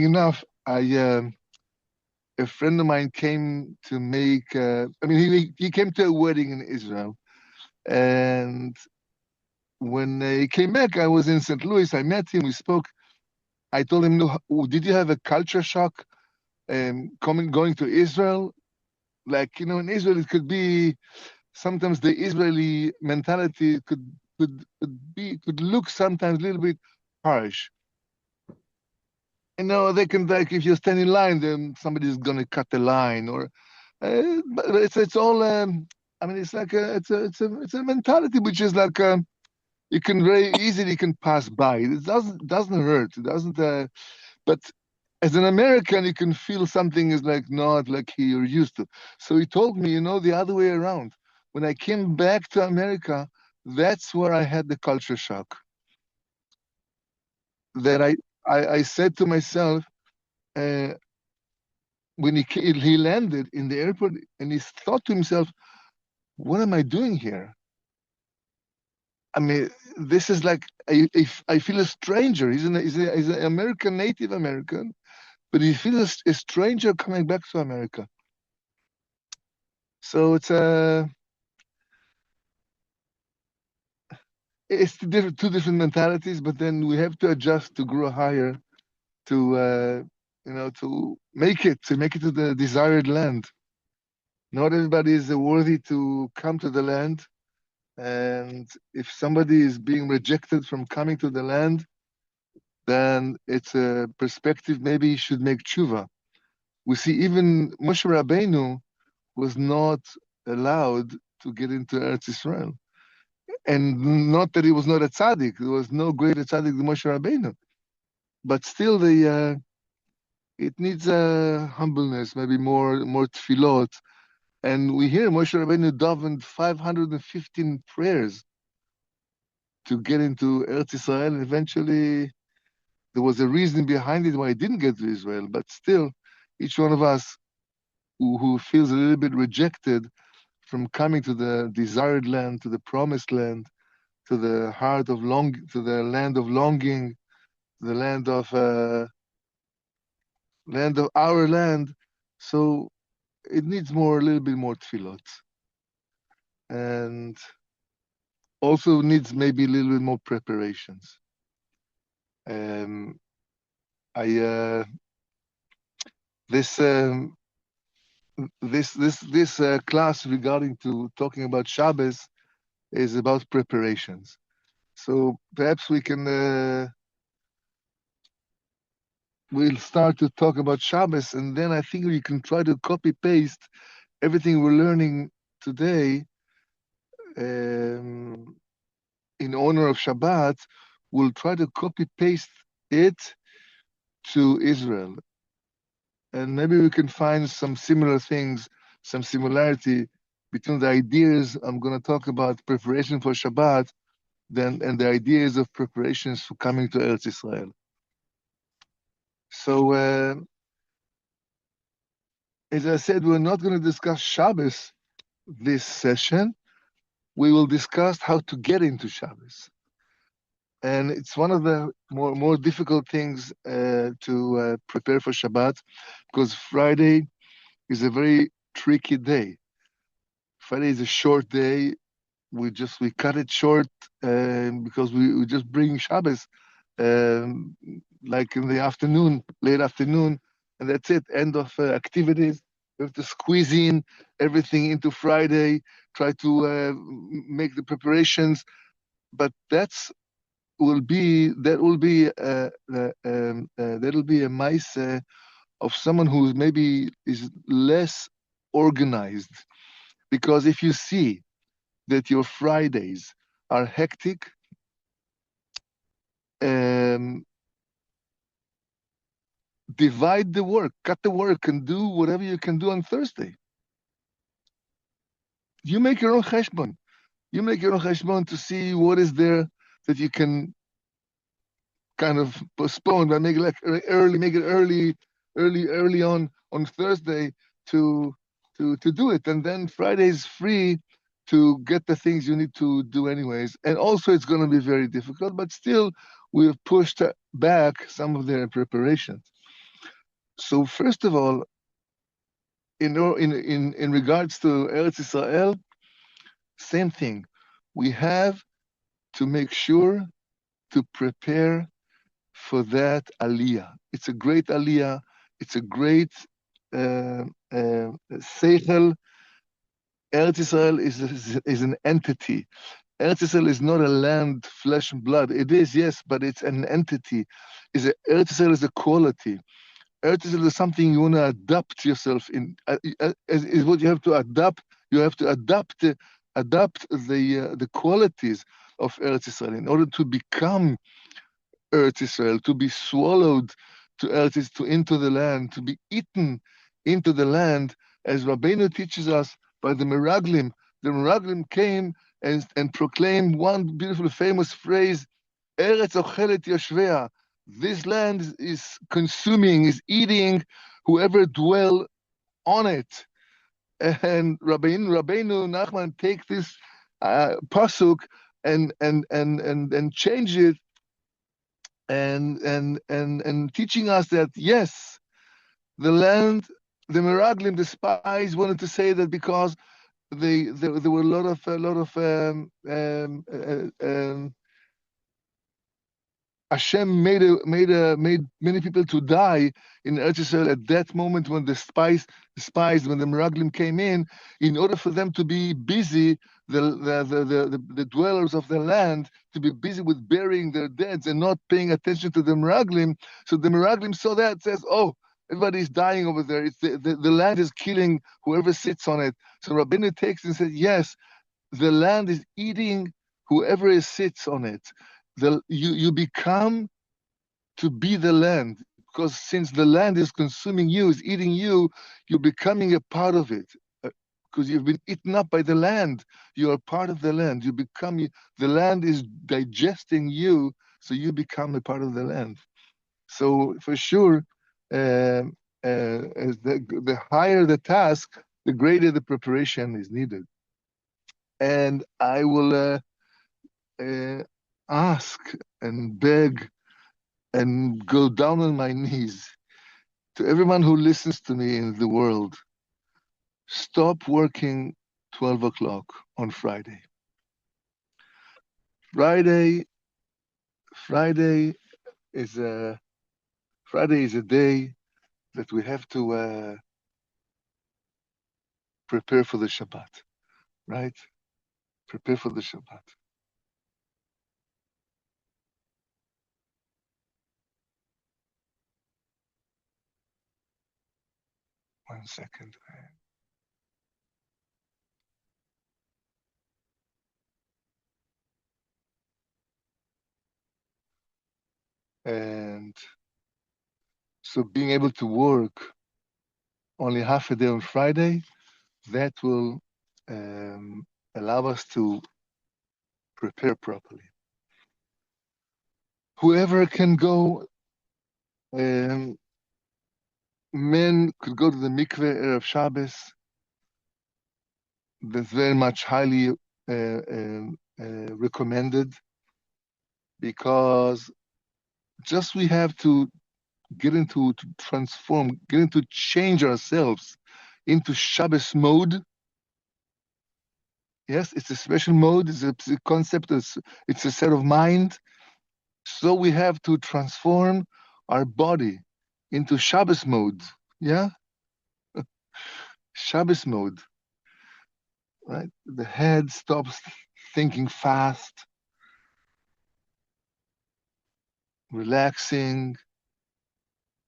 enough, a friend of mine came to make. He came to a wedding in Israel, and when he came back, I was in St. Louis. I met him. We spoke. I told him, "No, did you have a culture shock going to Israel? Like, in Israel, it could be sometimes the Israeli mentality could look sometimes a little bit harsh. They can, like, if you stand in line, then somebody's gonna cut the line, or but it's all. It's like it's a mentality which is like you can very easily can pass by. It doesn't hurt. It doesn't. But as an American, you can feel something is like not like you're used to. So he told me, the other way around. When I came back to America, that's where I had the culture shock. That I said to myself, uh, when he landed in the airport, and he thought to himself, "What am I doing here?" I mean, this is like I feel a stranger. He's an American, Native American, but he feels a stranger coming back to America. So it's two different mentalities, but then we have to adjust to grow higher, to make it to the desired land. Not everybody is worthy to come to the land, and if somebody is being rejected from coming to the land, then it's a perspective. Maybe he should make tshuva. We see even Moshe Rabbeinu was not allowed to get into Eretz Israel. And not that he was not a tzaddik. There was no greater tzaddik than Moshe Rabbeinu. But still, it needs a humbleness, maybe more tefillot. And we hear Moshe Rabbeinu davened 515 prayers to get into Eretz Israel. And eventually, there was a reason behind it why he didn't get to Israel. But still, each one of us who feels a little bit rejected from coming to the desired land, to the promised land, to the to the land of longing, the land of our land. So it needs a little bit more tefillot, and also needs maybe a little bit more preparations. I this class regarding to talking about Shabbos is about preparations. So perhaps we'll start to talk about Shabbos, and then I think we can try to copy paste everything we're learning today in honor of Shabbat. We'll try to copy paste it to Israel, and maybe we can find some similar things, some similarity between the ideas I'm going to talk about preparation for Shabbat, and the ideas of preparations for coming to Eretz Israel. So, as I said, we're not going to discuss Shabbos this session. We will discuss how to get into Shabbos. And it's one of the more difficult things to prepare for Shabbat, because Friday is a very tricky day. Friday is a short day. We cut it short because we just bring Shabbos like in the afternoon, late afternoon, and that's it. End of activities. We have to squeeze in everything into Friday. Try to make the preparations, but that will be a mice of someone who maybe is less organized. Because if you see that your Fridays are hectic, divide the work, cut the work, and do whatever you can do on Thursday. You make your own cheshbon. You make your own cheshbon to see what is there that you can kind of postpone, but make it early on Thursday to do it, and then Friday is free to get the things you need to do anyways. And also, it's going to be very difficult, but still, we've pushed back some of their preparations. So first of all, in regards to Eretz Israel, same thing. We have to make sure to prepare for that aliyah. It's a great aliyah. It's a great seichel. Eretz Israel is an entity. Eretz Israel is not a land, flesh and blood. It is, yes, but it's an entity. Eretz Israel is a quality. Eretz Israel is something you want to adapt yourself in. Is what you have to adapt. You have to adapt the qualities of Eretz Israel in order to become Eretz Israel, to be swallowed to into the land, to be eaten into the land, as Rabbeinu teaches us by the Meraglim. The Meraglim came and proclaimed one beautiful, famous phrase: "Eretz ochelet yoshvea." This land is consuming, is eating whoever dwell on it. And Rabbeinu Nachman take this pasuk and change it and teaching us that yes, the land, the Meraglim, the spies wanted to say that because there were a lot of Hashem made many people to die in Eretz Yisrael at that moment when the spies, when the Meraglim came in order for them to be busy, the dwellers of the land, to be busy with burying their deads and not paying attention to the Meraglim. So the Meraglim saw that, says, oh, everybody's dying over there. It's the land is killing whoever sits on it. So Rabbeinu takes and says, yes, the land is eating whoever sits on it. You become to be the land, because since the land is consuming you, is eating you, you're becoming a part of it. Because you've been eaten up by the land. You are part of the land. The land is digesting you, so you become a part of the land. So for sure, as the higher the task, the greater the preparation is needed. And I will ask and beg and go down on my knees to everyone who listens to me in the world: stop working 12 o'clock on Friday. Friday is a day that we have to prepare for the Shabbat, right? Prepare for the Shabbat. One second. And so being able to work only half a day on Friday, that will allow us to prepare properly. Whoever can go, men could go to the mikveh Erev Shabbos. That's very much highly recommended, because just we have to to transform, change ourselves into Shabbos mode. Yes, it's a special mode, it's a concept, it's a set of mind. So we have to transform our body into Shabbos mode. Yeah? Shabbos mode. Right? The head stops thinking fast, relaxing,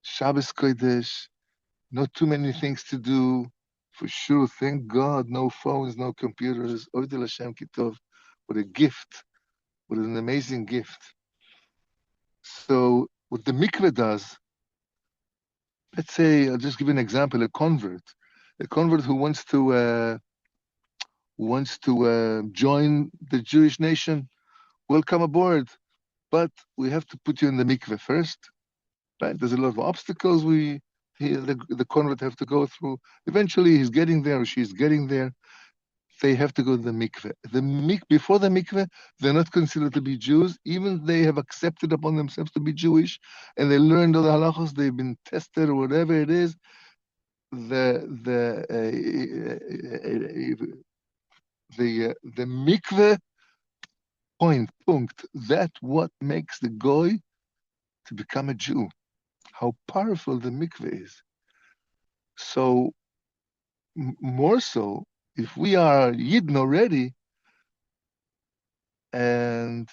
Shabbos Kodesh, not too many things to do. For sure, thank God, no phones, no computers. Odel Hashem Kitov. What a gift. What an amazing gift. So what the mikveh does, let's say, I'll just give you an example, a convert who wants to join the Jewish nation, welcome aboard. But we have to put you in the mikveh first, right? There's a lot of obstacles the convert have to go through. Eventually he's getting there or she's getting there. they have to go to the mikveh. Before the mikveh, they're not considered to be Jews, even they have accepted upon themselves to be Jewish, and they learned all the halachos, they've been tested or whatever it is. The mikveh punkt, that what makes the goy to become a Jew. How powerful the mikveh is. So more so, if we are Yidden already, and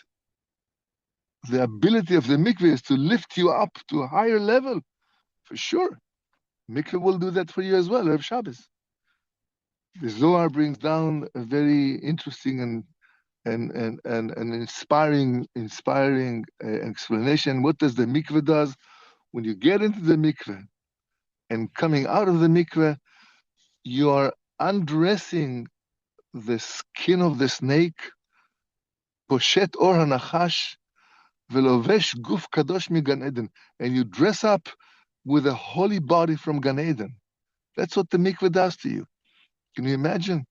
the ability of the mikveh is to lift you up to a higher level, for sure. Mikveh will do that for you as well, Erev Shabbos. The Zohar brings down a very interesting and inspiring explanation. What does the mikveh does? When you get into the mikveh and coming out of the mikveh, you are undressing the skin of the snake, poshet or hanachash, velovesh guf kadosh mi Gan Eden, and you dress up with a holy body from Gan Eden. That's what the mikveh does to you. Can you imagine?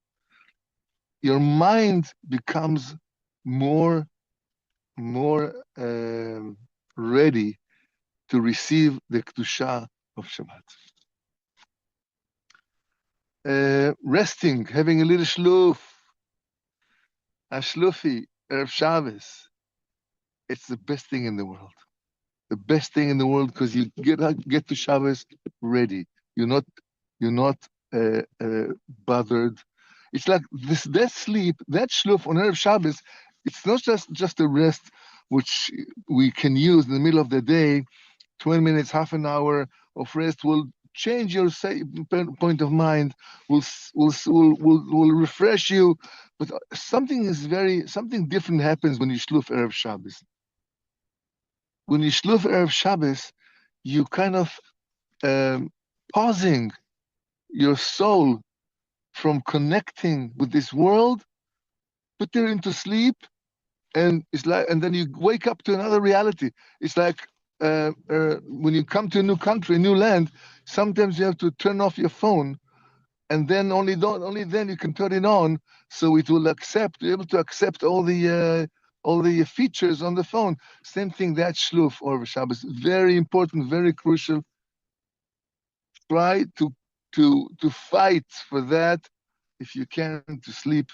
Your mind becomes more ready to receive the kedusha of Shabbat. Resting, having a little shluf, a shlufi, Erev Shabbos. It's the best thing in the world. The best thing in the world, because you get to Shabbos ready. You're not bothered. It's like that sleep, that shluf on Erev Shabbos. It's not just a rest which we can use in the middle of the day. 20 minutes, half an hour of rest will change your point of mind. Will refresh you. But something different happens when you shluf Erev Shabbos. When you shluf Erev Shabbos, you kind of pausing your soul from connecting with this world, put it into sleep, and then you wake up to another reality. It's like when you come to a new country, a new land, sometimes you have to turn off your phone, and then only then you can turn it on, so it will be able to accept all the features on the phone. Same thing, that shluf or Shabbos, very important, very crucial. Try to fight for that, if you can, to sleep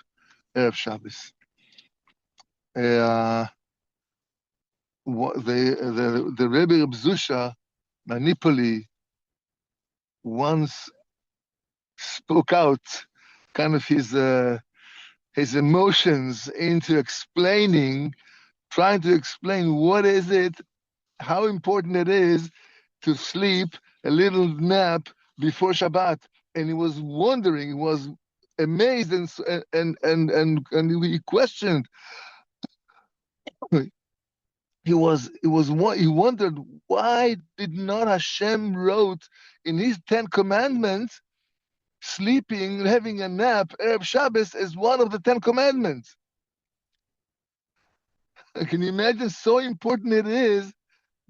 Erev Shabbos. The Rebbe Reb Zusha Manipoli once spoke out kind of his emotions into trying to explain what is it, how important it is to sleep a little nap before Shabbat. And he was wondering, he was amazed, and he questioned. He wondered, why did not Hashem wrote in his 10 commandments sleeping, having a nap, Erev Shabbos, as one of the 10 commandments? Can you imagine? So important it is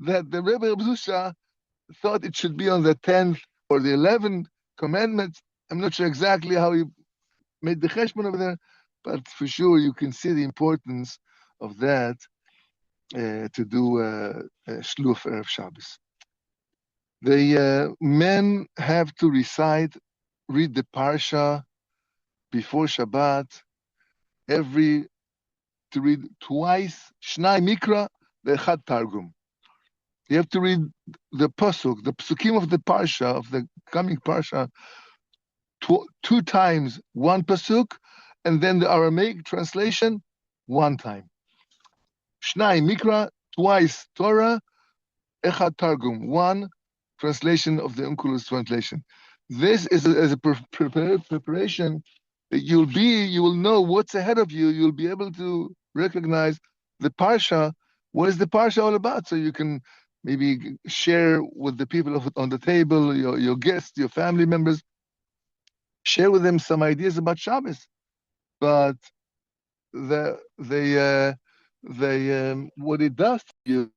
that the Rebbe Reb Zusha thought it should be on the 10th or the 11th commandment. I'm not sure exactly how he made the cheshbon over there, but for sure you can see the importance of that, to do Shluf Erev Shabbos. The men have to read the Parsha before Shabbat, to read twice, Shnai Mikra, Ve'echad Targum. You have to read the psukim of the Parsha, of the coming Parsha, two times, one pasuk, and then the Aramaic translation, one time. Shnai Mikra, twice Torah, Echad Targum, one translation of the Onkelos translation. This is as a preparation that you will know what's ahead of you. You'll be able to recognize the Parsha. What is the Parsha all about? So you can maybe share with the people on the table, your guests, your family members, share with them some ideas about Shabbos. But what it does to you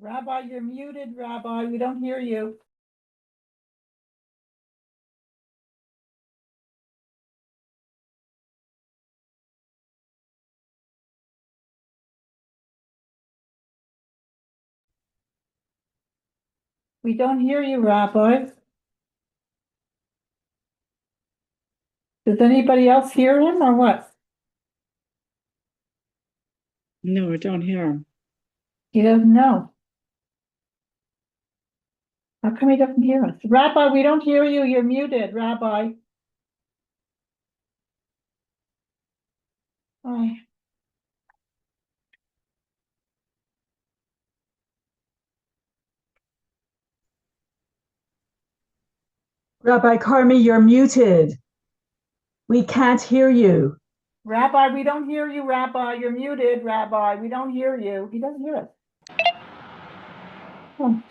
Rabbi, you're muted, Rabbi. We don't hear you. We don't hear you, Rabbi. Does anybody else hear him or what? No, I don't hear him. He doesn't know. How come he doesn't hear us? Rabbi, we don't hear you. You're muted, Rabbi. Hi. Rabbi Carmi, you're muted. We can't hear you. Rabbi, we don't hear you, Rabbi. You're muted, Rabbi. We don't hear you. He doesn't hear us. Oh.